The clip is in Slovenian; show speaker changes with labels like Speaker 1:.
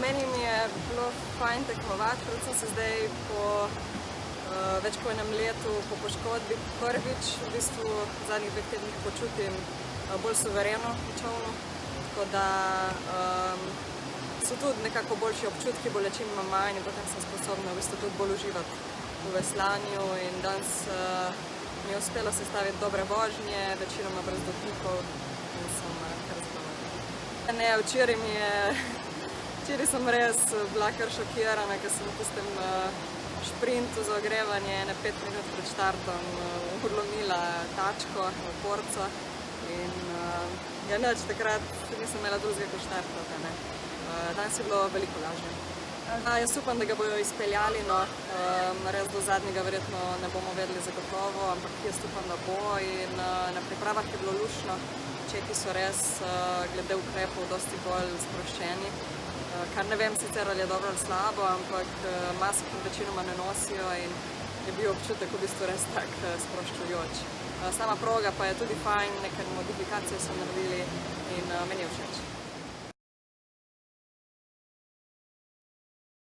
Speaker 1: Meni mi je bilo fajn tekmovati, predvsem se zdaj po več kot enem letu po poškodbi prvič v bistvu v zadnjih 2 tednih počutim bolj suvereno v čolnu, tako da so tudi nekako boljši občutki, bolečin imam manj in potem sem sposobna v bistvu tudi bolj uživati v veslanju in danes mi je uspelo sestaviti dobre vožnje, večinoma brez dotikov in sem kar zadovoljna. Ne, včeraj sem res bila kar šokirana, ker sem v tistem šprintu za ogrevanje 5 minut pred štartom odlomila tačko, oporco in nič, takrat nisem imela drugega kot štartati. Danes je bilo veliko lažje. Jaz upam, da ga bojo izpeljali, no, res do zadnjega verjetno ne bomo vedeli zagotovo, ampak jaz upam, da bo in na pripravah je bilo luštno. Čeki so res glede ukrepov dosti bolj sproščeni, kar ne vem sicer ali je dobro ali slabo, ampak mask večinoma ne nosijo in je bil občutek v bistvu res tak sproščujoč. Sama proga pa je tudi fajn, neke modifikacije so naredili in meni je všeč.